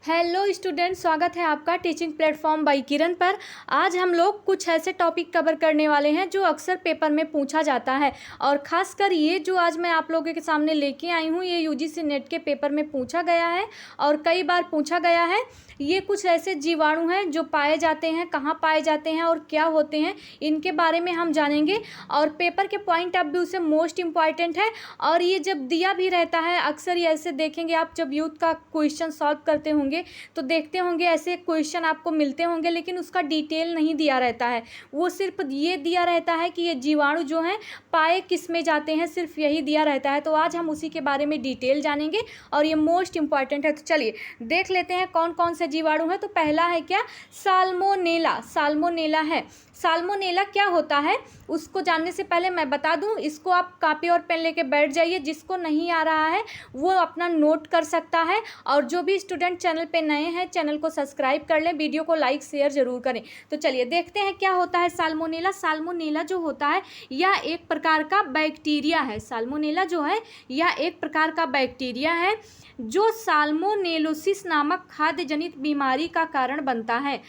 Hello student, स्वागत है आपका टीचिंग प्लेटफॉर्म बाई किरण पर। आज हम लोग कुछ ऐसे टॉपिक कवर करने वाले हैं जो अक्सर पेपर में पूछा जाता है और ख़ासकर ये जो आज मैं आप लोगों के सामने लेके आई हूँ, ये यूजीसी नेट के पेपर में पूछा गया है और कई बार पूछा गया है। ये कुछ ऐसे जीवाणु हैं जो पाए जाते हैं, कहाँ पाए जाते हैं और क्या होते हैं, इनके बारे में हम जानेंगे और पेपर के पॉइंट ऑफ व्यू से मोस्ट इम्पॉर्टेंट है। और ये जब दिया भी रहता है, अक्सर ये ऐसे देखेंगे आप, जब यूथ का क्वेश्चन सॉल्व करते होंगे तो देखते होंगे ऐसे क्वेश्चन आपको मिलते होंगे, लेकिन उसका डिटेल नहीं दिया रहता है। वो सिर्फ ये दिया रहता है कि ये जीवाणु जो हैं पाए किस में जाते हैं, सिर्फ यही दिया रहता है। तो आज हम उसी के बारे में डिटेल जानेंगे और ये मोस्ट इंपॉर्टेंट है। तो चलिए देख लेते हैं कौन कौन से जीवाणु हैं। तो पहला है क्या? साल्मोनेला। साल्मोनेला है। साल्मोनेला क्या होता है उसको जानने से पहले मैं बता दूं, इसको आप कॉपी और पेन लेके बैठ जाइए। जिसको नहीं आ रहा है वो अपना नोट कर सकता है और जो भी स्टूडेंट चैनल पे नए हैं चैनल को सब्सक्राइब कर लें, वीडियो को लाइक शेयर जरूर करें। तो चलिए देखते हैं क्या होता है साल्मोनेला। साल्मोनेला जो होता है यह एक प्रकार का बैक्टीरिया है। साल्मोनेला जो है यह एक प्रकार का बैक्टीरिया है जो साल्मोनेलोसिस नामक खाद्य जनित बीमारी का कारण बनता है।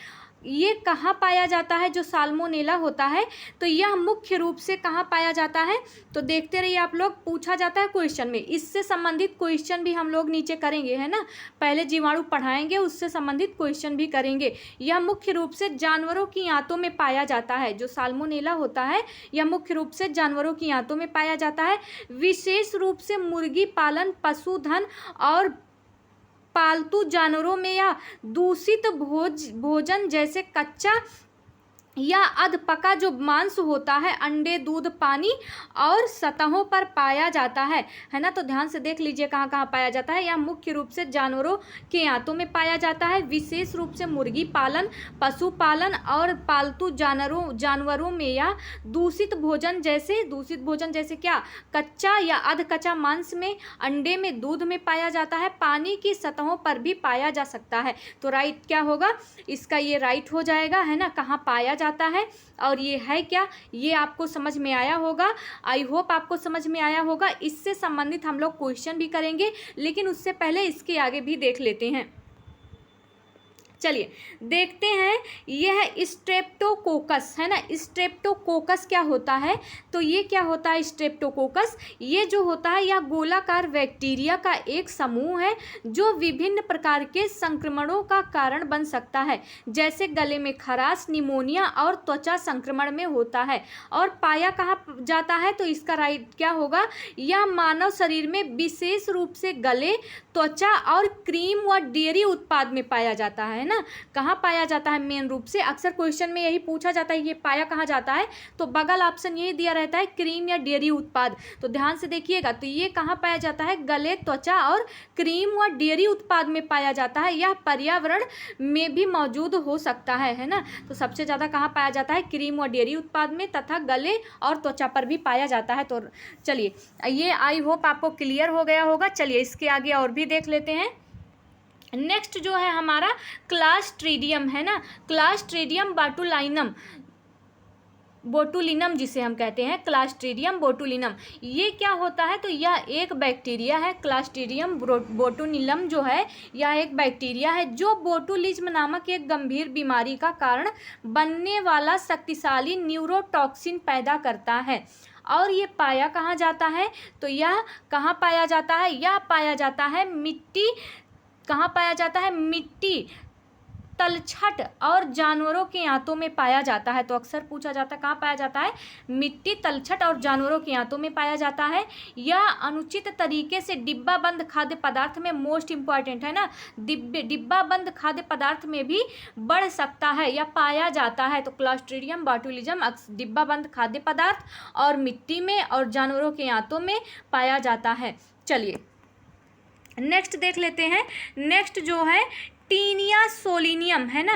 ये कहाँ पाया जाता है जो साल्मोनेला होता है? तो यह मुख्य रूप से कहाँ पाया जाता है? तो देखते रहिए आप लोग, पूछा जाता है क्वेश्चन में। इससे संबंधित क्वेश्चन भी हम लोग नीचे करेंगे, है ना। पहले जीवाणु पढ़ाएंगे, उससे संबंधित क्वेश्चन भी करेंगे। यह मुख्य रूप से जानवरों की आंतों में पाया जाता है। जो साल्मोनेला होता है यह मुख्य रूप से जानवरों की आंतों में पाया जाता है। विशेष रूप से मुर्गी पालन, पशुधन और पालतू जानवरों में या दूषित भोजन जैसे कच्चा या अध पका जो मांस होता है, अंडे, दूध, पानी और सतहों पर पाया जाता है ना। तो ध्यान से देख लीजिए कहाँ कहाँ पाया जाता है। यह मुख्य रूप से जानवरों के आंतों में पाया जाता है। विशेष रूप से मुर्गी पालन, पशुपालन और पालतू जानवरों में या दूषित भोजन जैसे क्या? कच्चा या अध कच्चा मांस में, अंडे में, दूध में पाया जाता है। पानी की सतहों पर भी पाया जा सकता है। तो राइट क्या होगा इसका? ये राइट हो जाएगा, है ना। कहाँ पाया जाता है और ये है क्या, ये आपको समझ में आया होगा। आई होप आपको समझ में आया होगा। इससे संबंधित हम लोग क्वेश्चन भी करेंगे, लेकिन उससे पहले इसके आगे भी देख लेते हैं। चलिए देखते हैं, यह स्ट्रेप्टोकोकस है ना। स्ट्रेप्टोकोकस क्या होता है? तो ये क्या होता है स्ट्रेप्टोकोकस? ये जो होता है यह गोलाकार बैक्टीरिया का एक समूह है जो विभिन्न प्रकार के संक्रमणों का कारण बन सकता है, जैसे गले में खराश, निमोनिया और त्वचा संक्रमण में होता है। और पाया कहाँ जाता है? तो इसका राइट क्या होगा? यह मानव शरीर में विशेष रूप से गले, त्वचा और क्रीम व डेयरी उत्पाद में पाया जाता है ना। कहाँ पाया जाता है? मेन रूप से अक्सर क्वेश्चन में यही पूछा जाता है, ये पाया कहाँ जाता है? तो बगल ऑप्शन यही दिया रहता है, क्रीम या डेयरी उत्पाद। तो ध्यान से देखिएगा, तो ये कहाँ पाया जाता है? गले, त्वचा और क्रीम व डेयरी उत्पाद में पाया जाता है। यह पर्यावरण में भी मौजूद हो सकता है ना। तो सबसे ज़्यादा कहाँ पाया जाता है? क्रीम व डेयरी उत्पाद में तथा गले और त्वचा पर भी पाया जाता है। तो चलिए ये आई होप आपको क्लियर हो गया होगा। चलिए इसके आगे और भी देख लेते हैं। नेक्स्ट जो है हमारा क्लास्ट्रीडियम है ना। क्लास्ट्रीडियम बोटुलिनम जिसे हम कहते हैं, क्लास्ट्रीडियम बोटुलिनम। ये क्या होता है? तो यह एक बैक्टीरिया है। क्लास्ट्रीडियम बोटुलिनम जो है यह एक बैक्टीरिया है जो बोटुलिज्म नामक एक गंभीर बीमारी का कारण बनने वाला शक्तिशाली न्यूरोटॉक्सिन पैदा करता है। और ये पाया कहाँ जाता है? तो यह कहाँ पाया जाता है? यह पाया जाता है मिट्टी। कहाँ पाया जाता है? मिट्टी, तलछट और जानवरों के आंतों में पाया जाता है। तो अक्सर पूछा जाता है कहाँ पाया जाता है? मिट्टी, तलछट और जानवरों के आंतों में पाया जाता है। यह अनुचित तरीके से डिब्बाबंद खाद्य पदार्थ में, मोस्ट इंपॉर्टेंट है ना, डिब्बाबंद खाद्य पदार्थ में भी बढ़ सकता है या पाया जाता है। तो क्लॉस्ट्रीडियम बोटुलिज्म डिब्बाबंद खाद्य पदार्थ और मिट्टी में और जानवरों के आंतों में पाया जाता है। चलिए नेक्स्ट देख लेते हैं। नेक्स्ट जो है टीनिया सोलिनियम है ना।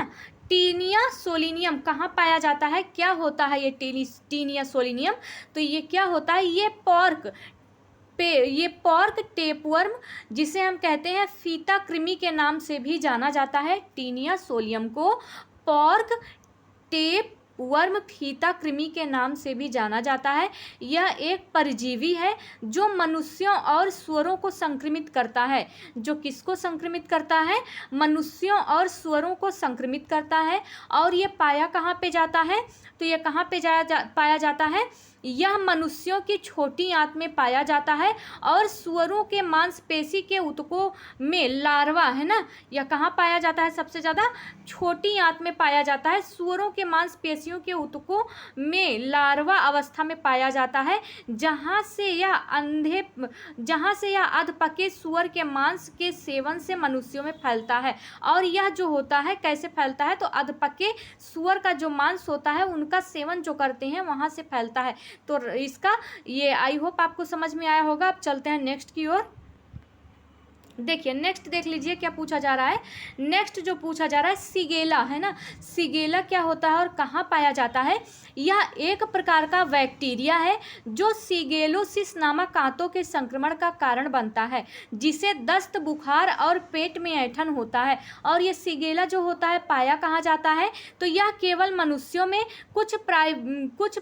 टीनिया सोलिनियम कहाँ पाया जाता है? क्या होता है ये टीनिया सोलिनियम? तो ये क्या होता है? ये पॉर्क टेपवर्म जिसे हम कहते हैं फीता कृमि के नाम से भी जाना जाता है। टीनिया सोलियम को पॉर्क टेप वर्म फीता कृमि के नाम से भी जाना जाता है। यह एक परजीवी है जो मनुष्यों और सूअरों को संक्रमित करता है। जो किसको संक्रमित करता है? मनुष्यों और सूअरों को संक्रमित करता है। और ये पाया कहाँ पे जाता है? तो ये कहाँ पे पाया जाता है? यह मनुष्यों की छोटी आंत में पाया जाता है और सूअरों के मांसपेशी के ऊतकों में लार्वा, है ना, यह कहाँ पाया जाता है? सबसे ज़्यादा छोटी आंत में पाया जाता है। सूअरों के मांसपेशियों के ऊतकों में लार्वा अवस्था में पाया जाता है, जहाँ से यह अधपके सूअर के मांस के सेवन से मनुष्यों में फैलता है। और यह जो होता है कैसे फैलता है? तो अधपके सूअर का जो मांस होता है उनका सेवन जो करते हैं वहाँ से फैलता है। तो इसका ये आई होप आपको समझ में आया होगा। अब चलते हैं नेक्स्ट की ओर। देखिए नेक्स्ट देख लीजिए क्या पूछा जा रहा है। नेक्स्ट जो पूछा जा रहा है सिगेला, है ना। सिगेला क्या होता है और कहाँ पाया जाता है? यह एक प्रकार का बैक्टीरिया है जो सिगेलोसिस नामक आंतों के संक्रमण का कारण बनता है, जिसे दस्त, बुखार और पेट में ऐंठन होता है। और ये सिगेला जो होता है पाया कहाँ जाता है? तो यह केवल मनुष्यों में कुछ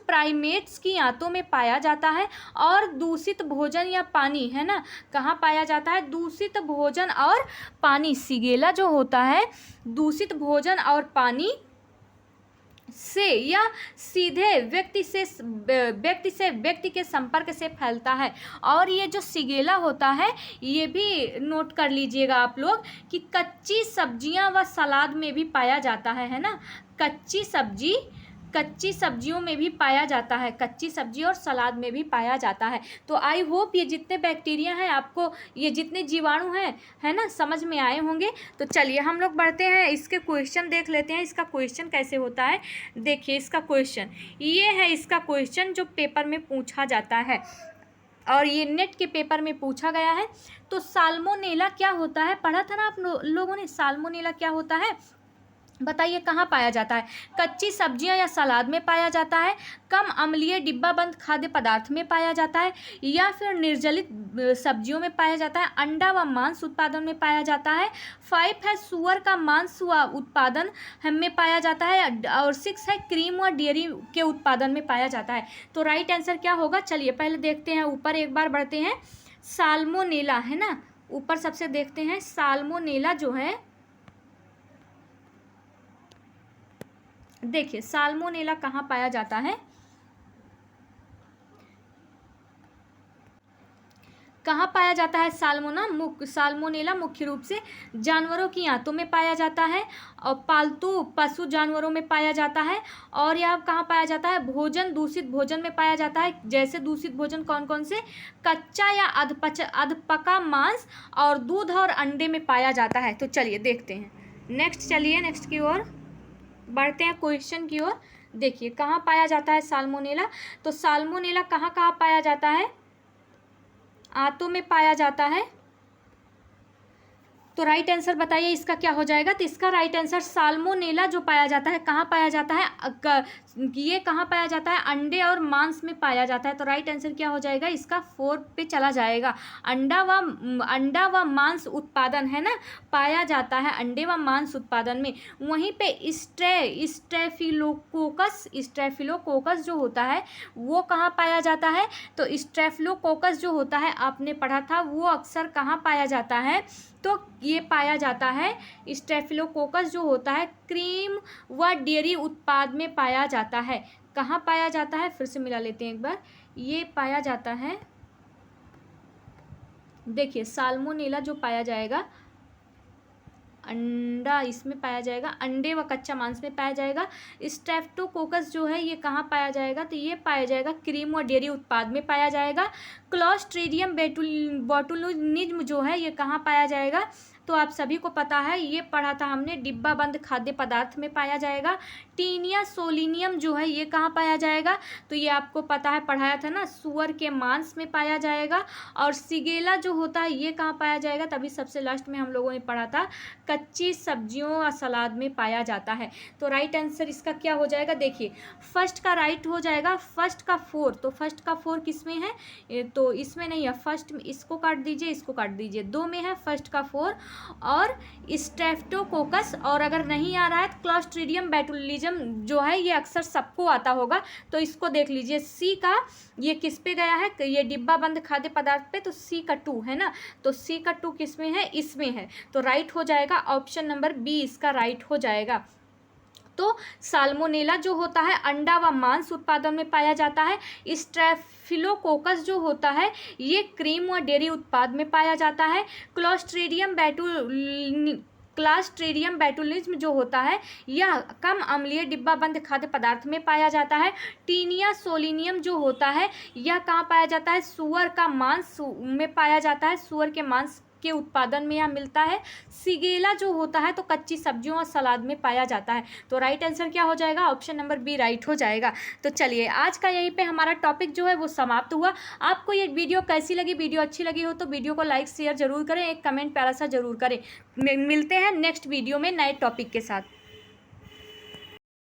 प्राइमेट्स की आंतों में पाया जाता है। और दूषित भोजन या पानी, है ना, कहाँ पाया जाता है? दूषित भोजन और पानी। सिगेला जो होता है दूषित भोजन और पानी से या सीधे व्यक्ति के संपर्क से फैलता है। और ये जो सिगेला होता है ये भी नोट कर लीजिएगा आप लोग कि कच्ची सब्जियां व सलाद में भी पाया जाता है ना। कच्ची सब्जियों में भी पाया जाता है, कच्ची सब्जी और सलाद में भी पाया जाता है। तो आई होप ये जितने बैक्टीरिया हैं आपको, ये जितने जीवाणु हैं, है ना, समझ में आए होंगे। तो चलिए हम लोग बढ़ते हैं, इसके क्वेश्चन देख लेते हैं। इसका क्वेश्चन कैसे होता है देखिए। इसका क्वेश्चन ये है, इसका क्वेश्चन जो पेपर में पूछा जाता है और ये नेट के पेपर में पूछा गया है। तो साल्मोनेला क्या होता है? पढ़ा था ना आप लोगों ने, साल्मोनेला क्या होता है बताइए। कहाँ पाया जाता है? कच्ची सब्जियां या सलाद में पाया जाता है, कम अम्लीय डिब्बाबंद खाद्य पदार्थ में पाया जाता है, या फिर निर्जलित सब्जियों में पाया जाता है, अंडा व मांस उत्पादन में पाया जाता है, 5 है सूअर का मांस व उत्पादन में पाया जाता है, और 6 है क्रीम व डेयरी के उत्पादन में पाया जाता है। तो राइट आंसर क्या होगा? चलिए पहले देखते हैं, ऊपर एक बार बढ़ते हैं। साल्मोनेला, है ना, ऊपर सबसे देखते हैं। साल्मोनेला जो है, देखिए साल्मोनेला कहाँ पाया जाता है? कहाँ पाया जाता है? साल्मोनेला मुख्य रूप से जानवरों की आंतों में पाया जाता है और पालतू पशु जानवरों में पाया जाता है। और यह कहाँ पाया जाता है? दूषित भोजन में पाया जाता है। जैसे दूषित भोजन कौन कौन से? कच्चा या अधपका मांस और दूध और अंडे में पाया जाता है। तो चलिए देखते हैं नेक्स्ट। चलिए नेक्स्ट की ओर बढ़ते हैं, क्वेश्चन की ओर। देखिए कहाँ पाया जाता है साल्मोनेला? तो साल्मोनेला कहाँ कहाँ पाया जाता है? आंतों में पाया जाता है। तो राइट आंसर बताइए इसका क्या हो जाएगा? तो इसका राइट आंसर साल्मोनेला जो पाया जाता है कहाँ पाया जाता है? ये कहाँ पाया जाता है? अंडे और मांस में पाया जाता है। तो राइट आंसर क्या हो जाएगा? इसका 4 पे चला जाएगा। अंडा व मांस उत्पादन, है ना, पाया जाता है अंडे व मांस उत्पादन में। वहीं पे स्टेफिलोकोकस जो होता है वो कहाँ पाया जाता है? तो स्टेफिलोकोकस जो होता है आपने पढ़ा था, वो अक्सर कहाँ पाया जाता है? तो ये पाया जाता है, स्टेफिलोकोकस जो होता है क्रीम व डेयरी उत्पाद में पाया जाता है। कहाँ पाया जाता है? फिर से मिला लेते हैं एक बार। ये पाया जाता है, देखिए साल्मोनेला जो पाया जाएगा, अंडा इसमें पाया जाएगा, अंडे व कच्चा मांस में पाया जाएगा। स्टेफ्टोकोकस जो है ये कहाँ पाया जाएगा? तो ये पाया जाएगा क्रीम और डेयरी उत्पाद में पाया जाएगा। क्लॉस्ट्रीडियम बोटुलिज्म जो है ये कहाँ पाया जाएगा? तो आप सभी को पता है, ये पढ़ा था हमने, डिब्बा बंद खाद्य पदार्थ में पाया जाएगा। टीनिया सोलिनियम जो है ये कहाँ पाया जाएगा? तो ये आपको पता है, पढ़ाया था ना, सूअर के मांस में पाया जाएगा। और सिगेला जो होता है ये कहाँ पाया जाएगा? तभी सबसे लास्ट में हम लोगों ने पढ़ा था, कच्ची सब्जियों और सलाद में पाया जाता है। तो राइट आंसर इसका क्या हो जाएगा? देखिए फर्स्ट का राइट हो जाएगा, फर्स्ट का 4। तो फर्स्ट का 4 किस में है? तो तो इसमें नहीं है। फर्स्ट में इसको काट दीजिए, इसको काट दीजिए, 2 में है, फर्स्ट का 4 और स्ट्रेप्टोकोकस। और अगर नहीं आ रहा है तो क्लॉस्ट्रीडियम बैटुलिज्म जो है ये अक्सर सबको आता होगा, तो इसको देख लीजिए। सी का ये किस पे गया है, ये डिब्बा बंद खाद्य पदार्थ पे, तो सी का 2 है ना, तो सी का 2 किस में है, इसमें है, तो राइट हो जाएगा ऑप्शन नंबर बी इसका राइट हो जाएगा। तो साल्मोनेला जो होता है अंडा व मांस उत्पादन में पाया जाता है। स्ट्रेप्टोकोकस जो होता है ये क्रीम व डेयरी उत्पाद में पाया जाता है। क्लॉस्ट्रीडियम बैटुलिज्म जो होता है यह कम अम्लीय डिब्बाबंद खाद्य पदार्थ में पाया जाता है। टीनिया सोलिनियम जो होता है यह कहाँ पाया जाता है, सुअर का मांस में पाया जाता है, सुअर के मांस के उत्पादन में यह मिलता है। सिगेला जो होता है तो कच्ची सब्जियों और सलाद में पाया जाता है। तो राइट आंसर क्या हो जाएगा, ऑप्शन नंबर बी राइट हो जाएगा। तो चलिए आज का यहीं पे हमारा टॉपिक जो है वो समाप्त हुआ। आपको ये वीडियो कैसी लगी, वीडियो अच्छी लगी हो तो वीडियो को लाइक शेयर जरूर करें, एक कमेंट प्यारा सा जरूर करें। मिलते हैं नेक्स्ट वीडियो में नए टॉपिक के साथ।